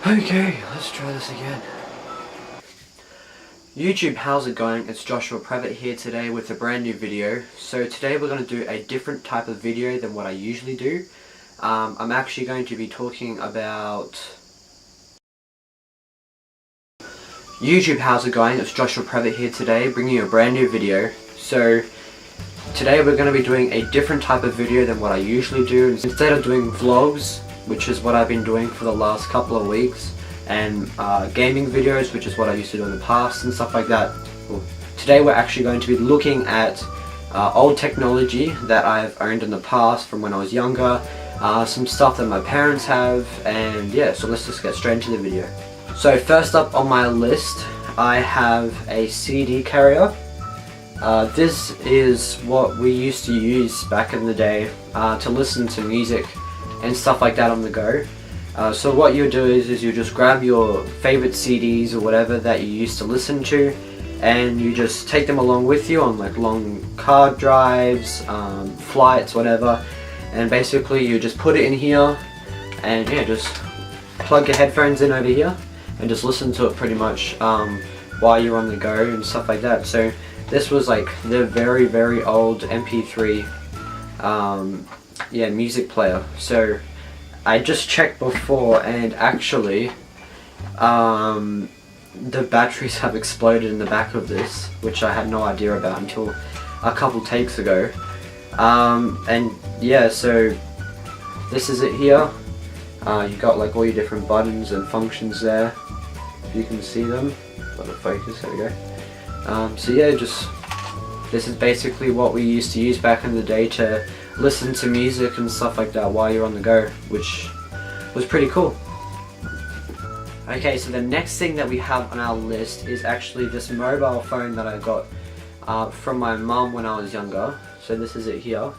Okay, let's try this again. YouTube, how's it going? It's Joshua Previtt here today with a brand new video. So today we're going to do a different type of video than what I usually do. I'm actually going to be talking about... YouTube, how's it going? It's Joshua Previtt here today, bringing you a brand new video. So today we're going to be doing a different type of video than what I usually do. Instead of doing vlogs, which is what I've been doing for the last couple of weeks, and gaming videos, which is what I used to do in the past and stuff like that. Well, today we're actually going to be looking at old technology that I've owned in the past from when I was younger, some stuff that my parents have, and yeah, so let's just get straight into the video. So first up on my list, I have a CD carrier. This is what we used to use back in the day to listen to music and stuff like that on the go. So what you do is you just grab your favorite CDs or whatever that you used to listen to, and you just take them along with you on like long car drives, flights, whatever, and basically you just put it in here and yeah, just plug your headphones in over here and just listen to it pretty much while you're on the go and stuff like that. So this was like the very old MP3 music player. So I just checked before, and actually the batteries have exploded in the back of this, which I had no idea about until a couple takes ago. And yeah, so this is it here. You got like all your different buttons and functions there, if you can see them. Got to focus, there we go. So yeah, this is basically what we used to use back in the day to listen to music and stuff like that while you're on the go, which was pretty cool. Okay, so the next thing that we have on our list is actually this mobile phone that I got from my mum when I was younger. So this is it here.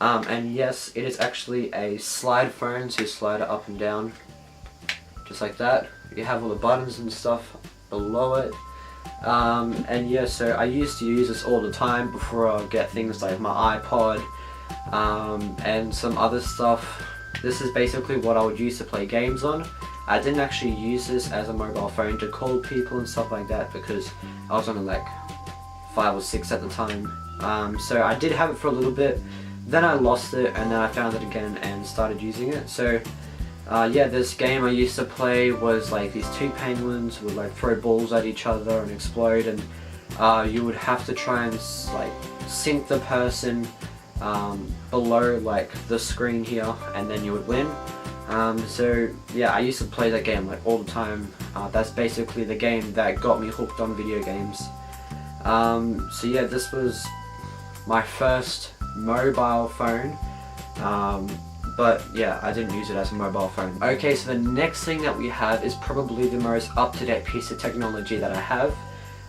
And yes, it is actually a slide phone, so you slide it up and down, just like that. You have all the buttons and stuff below it. And yeah, so I used to use this all the time before I get things like my iPod and some other stuff. This is basically what I would use to play games on. I didn't actually use this as a mobile phone to call people and stuff like that because I was on like 5 or 6 at the time. So I did have it for a little bit, then I lost it, and then I found it again and started using it. So yeah, this game I used to play was like these two penguins would like throw balls at each other and explode, and you would have to try and like sink the person below like the screen here, and then you would win. So yeah, I used to play that game like all the time. That's basically the game that got me hooked on video games. So yeah, this was my first mobile phone. But yeah, I didn't use it as a mobile phone. Okay, so the next thing that we have is probably the most up-to-date piece of technology that I have.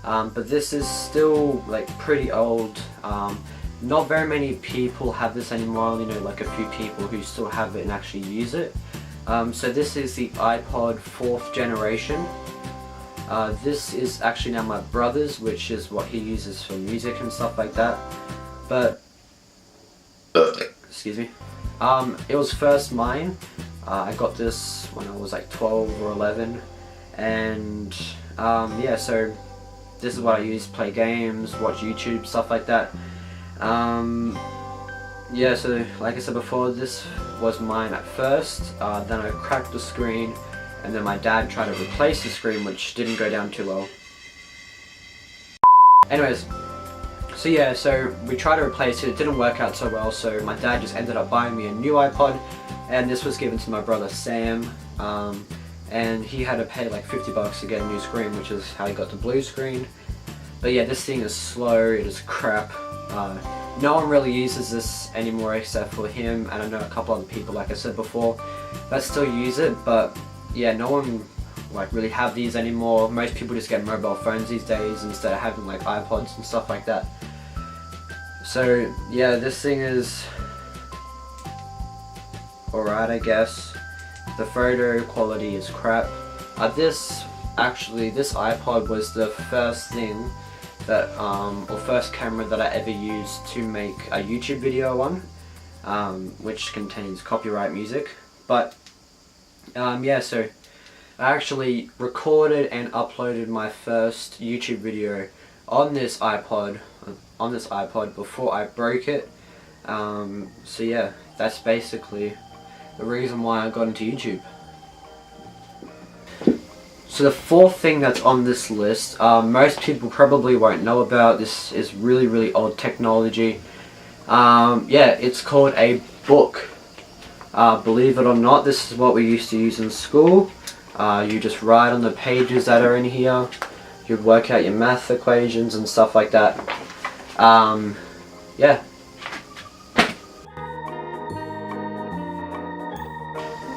But this is still like pretty old. Not very many people have this anymore, you know, like a few people who still have it and actually use it. So this is the iPod 4th generation. This is actually now my brother's, which is what he uses for music and stuff like that. But, excuse me. It was first mine. I got this when I was like 12 or 11, and yeah, so this is what I use to play games, watch YouTube, stuff like that. Yeah, so like I said before, this was mine at first, then I cracked the screen, and then my dad tried to replace the screen, which didn't go down too well. Anyways, so yeah, so we tried to replace it didn't work out so well, so my dad just ended up buying me a new iPod, and this was given to my brother Sam, and he had to pay like 50 bucks to get a new screen, which is how he got the blue screen. But yeah, this thing is slow, it is crap. No one really uses this anymore except for him, and I know a couple other people, like I said before, that still use it, but yeah, no one like really have these anymore. Most people just get mobile phones these days instead of having like iPods and stuff like that. So yeah, this thing is alright, I guess. The photo quality is crap. This iPod was the first thing that, or first camera that I ever used to make a YouTube video on, which contains copyright music. But yeah, so I actually recorded and uploaded my first YouTube video on this iPod before I broke it. So yeah, that's basically the reason why I got into YouTube. So the fourth thing that's on this list, most people probably won't know about. This is really old technology. Yeah, it's called a book. Believe it or not, this is what we used to use in school. You just write on the pages that are in here. You'd work out your math equations and stuff like that. Yeah.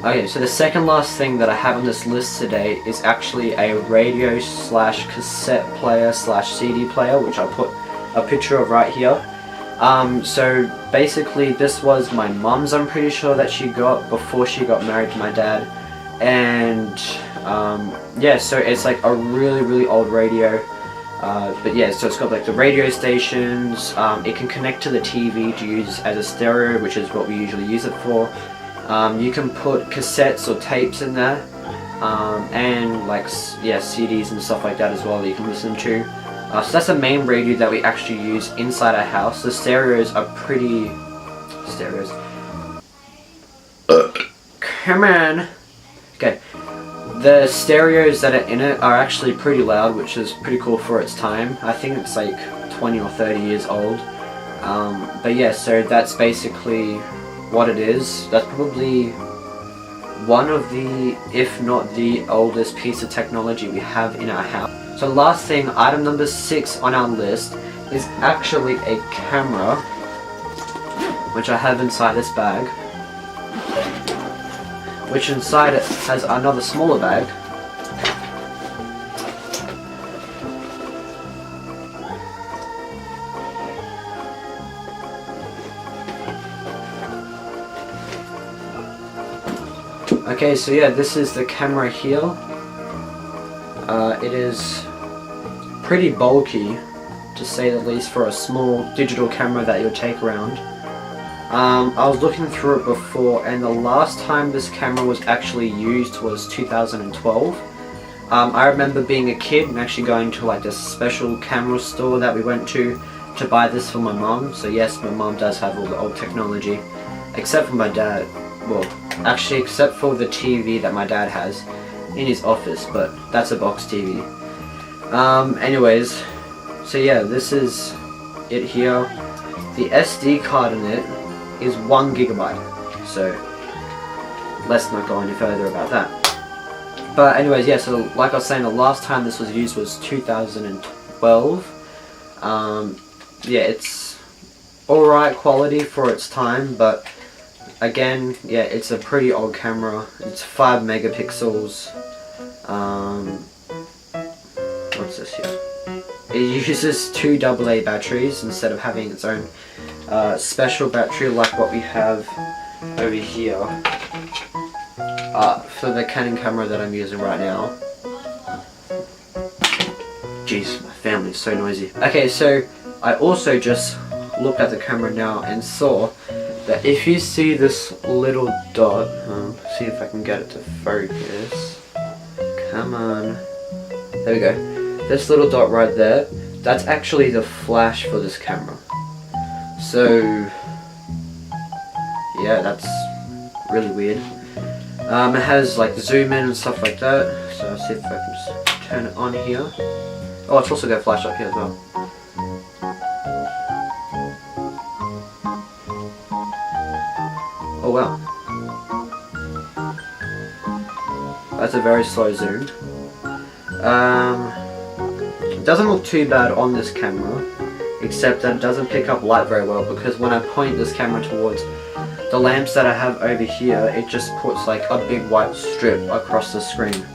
Okay, so the second last thing that I have on this list today is actually a radio slash cassette player slash CD player, which I'll put a picture of right here. So basically this was my mum's, I'm pretty sure, that she got before she got married to my dad. And yeah, so it's like a really old radio. But yeah, so it's got like the radio stations. It can connect to the TV to use as a stereo, which is what we usually use it for. You can put cassettes or tapes in there, and like yeah, CDs and stuff like that as well that you can listen to. So that's the main radio that we actually use inside our house. The stereos are pretty... Stereos. Come on! Okay. The stereos that are in it are actually pretty loud, which is pretty cool for its time. I think it's like 20 or 30 years old. But yeah, so that's basically what it is. That's probably one of the, if not the oldest piece of technology we have in our house. So last thing, item number 6 on our list is actually a camera, which I have inside this bag, which inside it has another smaller bag. Okay, so yeah, this is the camera here. It is pretty bulky, to say the least, for a small digital camera that you'll take around. I was looking through it before, and the last time this camera was actually used was 2012. I remember being a kid and actually going to like this special camera store that we went to buy this for my mom. So yes, my mom does have all the old technology, except for my dad. Well, actually except for the TV that my dad has in his office, but that's a box TV. Anyways, so yeah, this is it here. The SD card in it is 1 gigabyte, so let's not go any further about that. But anyways, yeah, so like I was saying, the last time this was used was 2012. Yeah, it's alright quality for its time, but again, yeah, it's a pretty old camera. It's 5 megapixels. What's this here? It uses 2 AA batteries instead of having its own special battery like what we have over here for the Canon camera that I'm using right now. Jeez, my family's so noisy. Okay, so I also just looked at the camera now and saw that if you see this little dot, see if I can get it to focus. Come on. There we go. This little dot right there, that's actually the flash for this camera. So yeah, that's really weird. It has like zoom in and stuff like that. So I'll see if I can just turn it on here. Oh, it's also got a flash up here as well. Oh wow. That's a very slow zoom. It doesn't look too bad on this camera, except that it doesn't pick up light very well, because when I point this camera towards the lamps that I have over here, it just puts like a big white strip across the screen.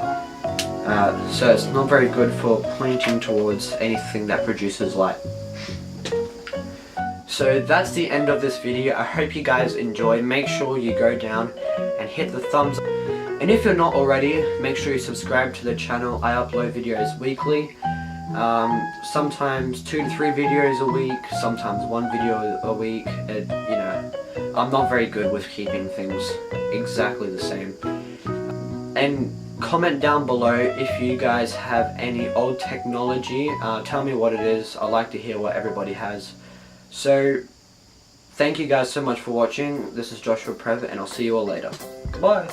So it's not very good for pointing towards anything that produces light. So that's the end of this video. I hope you guys enjoyed. Make sure you go down and hit the thumbs up. And if you're not already, make sure you subscribe to the channel. I upload videos weekly. Sometimes 2 to 3 videos a week, sometimes 1 video a week. You know, I'm not very good with keeping things exactly the same. And comment down below if you guys have any old technology. Tell me what it is. I like to hear what everybody has. So thank you guys so much for watching. This is Joshua Prev, and I'll see you all later. Goodbye.